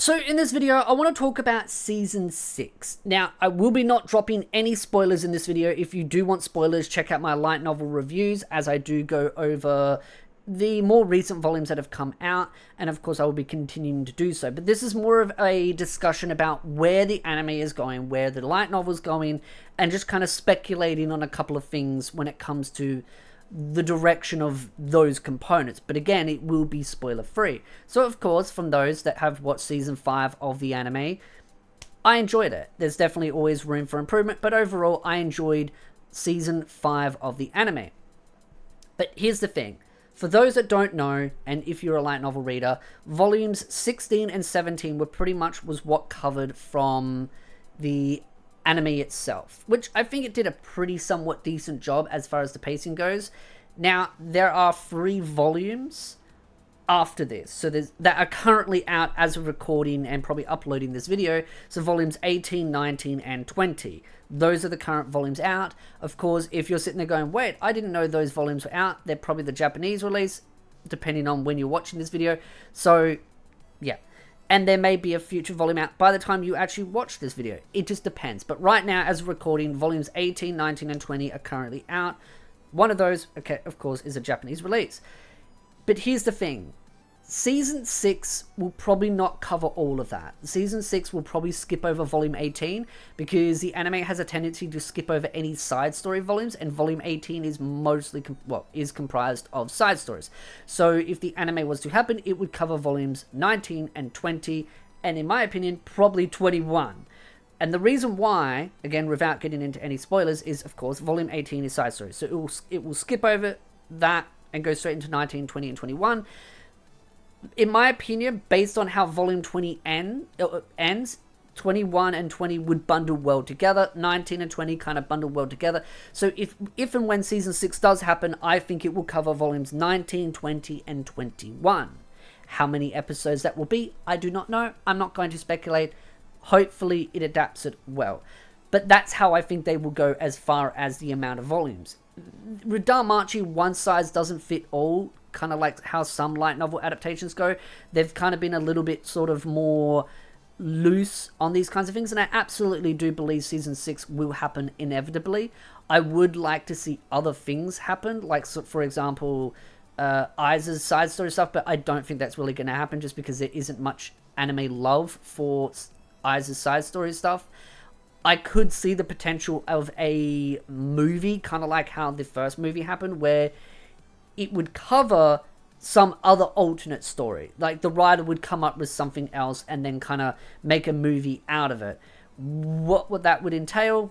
So in this video, I want to talk about Season 6. Now, I will be not dropping any spoilers in this video. If you do want spoilers, check out my light novel reviews, as I do go over the more recent volumes that have come out, and of course I will be continuing to do so. But this is more of a discussion about where the anime is going, where the light novel is going, and just kind of speculating on a couple of things when it comes to the direction of those components. But again, it will be spoiler free. So of course, from those that have watched season 5 of the anime, I enjoyed it. There's definitely always room for improvement, but overall I enjoyed season 5 of the anime. But here's the thing, for those that don't know, and if you're a light novel reader, volumes 16 and 17 were pretty much was what covered from the anime itself, which I think it did a pretty somewhat decent job as far as the pacing goes. Now, there are 3 volumes after this, so that are currently out as of recording and probably uploading this video. So volumes 18, 19, and 20. Those are the current volumes out. Of course, if you're sitting there going, wait, I didn't know those volumes were out, they're probably the Japanese release, depending on when you're watching this video. So, yeah. And there may be a future volume out by the time you actually watch this video. It just depends. But right now, as of recording, volumes 18, 19, and 20 are currently out. One of those, okay, of course, is a Japanese release. But here's the thing. Season 6 will probably not cover all of that. Season 6 will probably skip over volume 18 because the anime has a tendency to skip over any side story volumes, and volume 18 is mostly, is comprised of side stories. So if the anime was to happen, it would cover volumes 19 and 20, and in my opinion, probably 21. And the reason why, again, without getting into any spoilers, is of course, volume 18 is side stories. So it will skip over that and go straight into 19, 20, and 21. In my opinion, based on how volume 20 ends, 21 and 20 would bundle well together. 19 and 20 kind of bundle well together. So if and when season 6 does happen, I think it will cover volumes 19, 20, and 21. How many episodes that will be, I do not know. I'm not going to speculate. Hopefully it adapts it well. But that's how I think they will go as far as the amount of volumes. With DanMachi, one size doesn't fit all. Kind of like how some light novel adaptations go. They've kind of been a little bit sort of more loose on these kinds of things, and I absolutely do believe season 6 will happen inevitably. I would like to see other things happen, like, so for example, Aiza's side story stuff, but I don't think that's really going to happen just because there isn't much anime love for Aiza's side story stuff. I could see the potential of a movie, kind of like how the first movie happened, where it would cover some other alternate story. Like the writer would come up with something else and then kind of make a movie out of it. What would that would entail?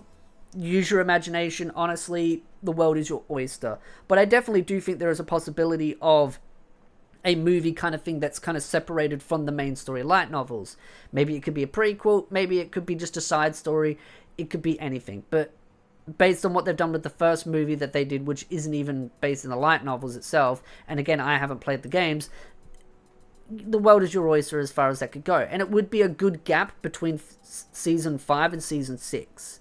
Use your imagination. Honestly, the world is your oyster. But I definitely do think there is a possibility of a movie kind of thing that's kind of separated from the main story light novels. Maybe it could be a prequel. Maybe it could be just a side story. It could be anything. But based on what they've done with the first movie that they did, which isn't even based in the light novels itself, and again, I haven't played the games, the world is your oyster as far as that could go. And it would be a good gap between season 5 and season 6.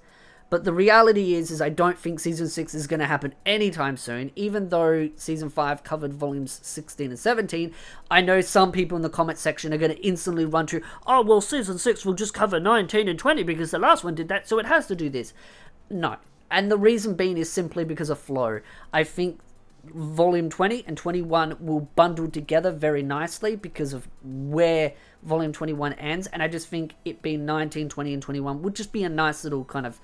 But the reality is I don't think season 6 is going to happen anytime soon, even though season 5 covered volumes 16 and 17. I know some people in the comment section are going to instantly run to, oh, well, season 6 will just cover 19 and 20 because the last one did that, so it has to do this. No. And the reason being is simply because of flow. I think volume 20 and 21 will bundle together very nicely because of where volume 21 ends. And I just think it being 19, 20, and 21 would just be a nice little kind of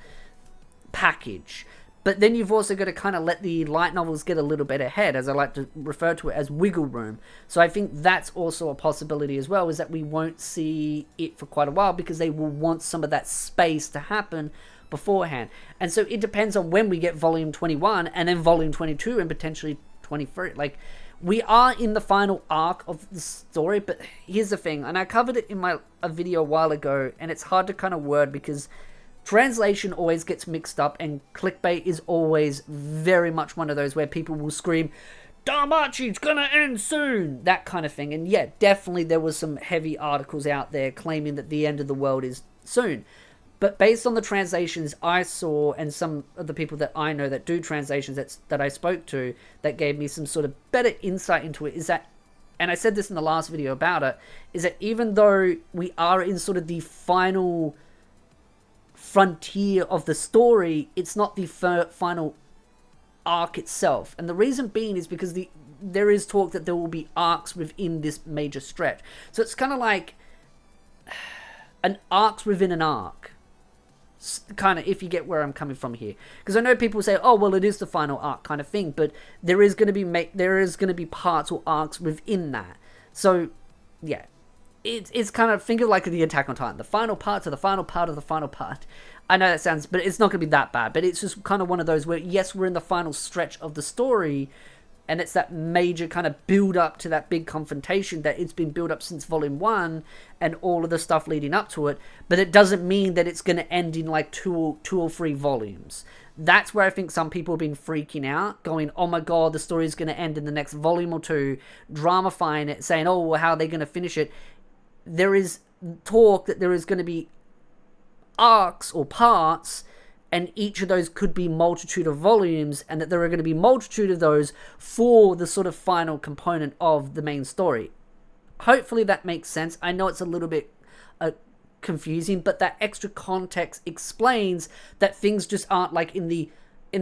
package. But then you've also got to kind of let the light novels get a little bit ahead, as I like to refer to it as wiggle room. So I think that's also a possibility as well, is that we won't see it for quite a while because they will want some of that space to happen beforehand. And so it depends on when we get volume 21 and then volume 22 and potentially 23. Like, we are in the final arc of the story, but here's the thing, and I covered it in a video a while ago, and it's hard to kind of word because translation always gets mixed up, and clickbait is always very much one of those where people will scream, DanMachi's gonna end soon, that kind of thing. And yeah, definitely there was some heavy articles out there claiming that the end of the world is soon. But based on the translations I saw, and some of the people that I know that do translations that I spoke to, that gave me some sort of better insight into it, is that and I said this in the last video about it, is that even though we are in sort of the final frontier of the story, it's not the final arc itself. And the reason being is because there is talk that there will be arcs within this major stretch. So it's kind of like an arc within an arc. Kind of, if you get where I'm coming from here, because I know people say, "Oh, well, it is the final arc," kind of thing, but there is going to be parts or arcs within that. So, yeah, it's kind of, think of like the Attack on Titan, the final part to the final part of the final part. I know that sounds, but it's not going to be that bad. But it's just kind of one of those where, yes, we're in the final stretch of the story, and it's that major kind of build up to that big confrontation that it's been built up since volume 1 and all of the stuff leading up to it. But it doesn't mean that it's going to end in like two or three volumes. That's where I think some people have been freaking out, going, oh my god, the story is going to end in the next volume or two, dramifying it, saying, oh, well, how are they going to finish it? There is talk that there is going to be arcs or parts, and each of those could be multitude of volumes, and that there are going to be multitude of those for the sort of final component of the main story. Hopefully that makes sense. I know it's a little bit confusing, but that extra context explains that things just aren't like in the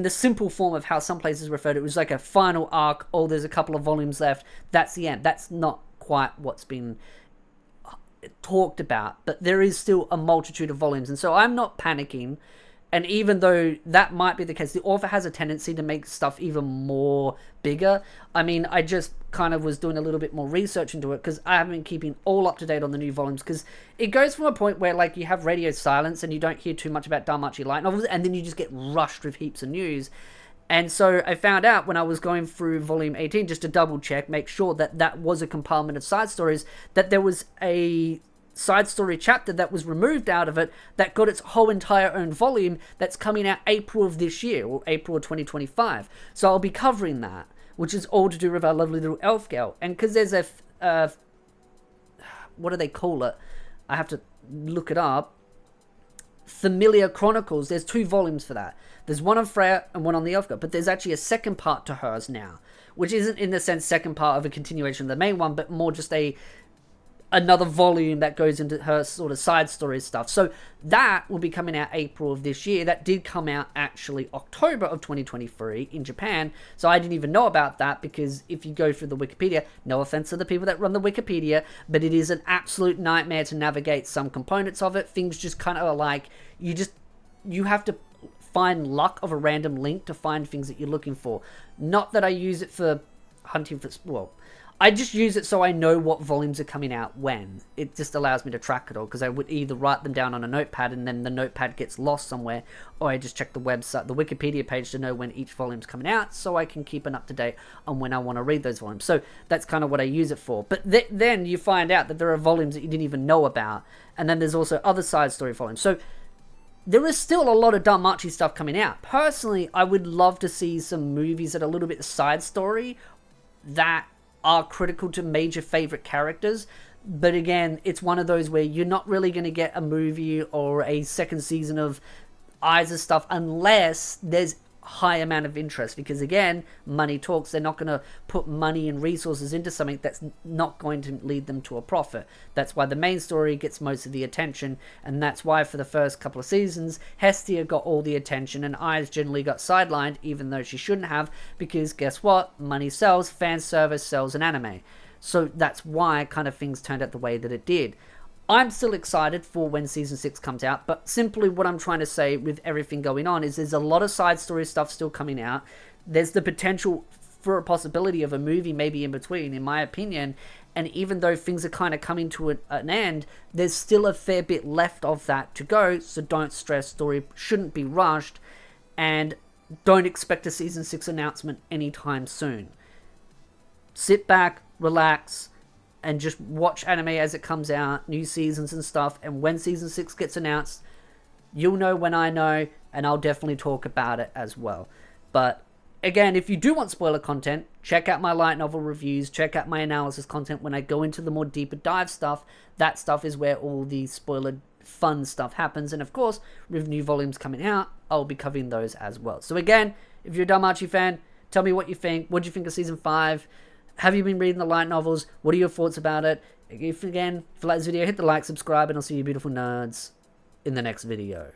simple form of how some places refer to it. It was like a final arc, oh, there's a couple of volumes left, that's the end. That's not quite what's been talked about, but there is still a multitude of volumes, and so I'm not panicking. And even though that might be the case, the author has a tendency to make stuff even more bigger. I mean, I just kind of was doing a little bit more research into it because I haven't been keeping all up to date on the new volumes, because it goes from a point where like you have radio silence and you don't hear too much about DanMachi light novels, and then you just get rushed with heaps of news. And so I found out when I was going through volume 18, just to double check, make sure that that was a compartment of side stories, that there was a side story chapter that was removed out of it that got its whole entire own volume that's coming out April of this year, or April of 2025. So I'll be covering that, which is all to do with our lovely little elf girl. And because there's a what do they call it? I have to look it up. Familiar Chronicles, there's 2 volumes for that. There's one on Freya and one on the elf girl, but there's actually a second part to hers now, which isn't in the sense second part of a continuation of the main one, but more just another volume that goes into her sort of side story stuff. So that will be coming out April of this year. That did come out actually October of 2023 in Japan. So I didn't even know about that, because if you go through the Wikipedia, no offense to the people that run the Wikipedia, but it is an absolute nightmare to navigate some components of it. Things just kind of are like, you have to find luck of a random link to find things that you're looking for. Not that I use it for hunting for, well, I just use it so I know what volumes are coming out when. It just allows me to track it all, because I would either write them down on a notepad and then the notepad gets lost somewhere, or I just check the website, the Wikipedia page, to know when each volume's coming out, so I can keep an up-to-date on when I want to read those volumes. So that's kind of what I use it for. But then you find out that there are volumes that you didn't even know about, and then there's also other side story volumes. So there is still a lot of DanMachi stuff coming out. Personally, I would love to see some movies that are a little bit side story that are critical to major favorite characters. But again, it's one of those where you're not really going to get a movie or a second season of Aiza's stuff unless there's high amount of interest, because again, money talks. They're not going to put money and resources into something that's not going to lead them to a profit. That's why the main story gets most of the attention, and that's why for the first couple of seasons Hestia got all the attention and Aiz generally got sidelined, even though she shouldn't have, because guess what, money sells, fan service sells an anime. So that's why kind of things turned out the way that it did. I'm still excited for when Season 6 comes out, but simply what I'm trying to say with everything going on is there's a lot of side story stuff still coming out. There's the potential for a possibility of a movie maybe in between, in my opinion, and even though things are kind of coming to an end, there's still a fair bit left of that to go, so don't stress. Story shouldn't be rushed, and don't expect a Season 6 announcement anytime soon. Sit back, relax, and just watch anime as it comes out, new seasons and stuff, and when Season 6 gets announced, you'll know when I know, and I'll definitely talk about it as well. But again, if you do want spoiler content, check out my light novel reviews, check out my analysis content when I go into the more deeper dive stuff. That stuff is where all the spoiler fun stuff happens, and of course, with new volumes coming out, I'll be covering those as well. So again, if you're a DanMachi fan, tell me what you think. What do you think of Season 5? Have you been reading the light novels? What are your thoughts about it? If you like this video, hit the like, subscribe, and I'll see you beautiful nerds in the next video.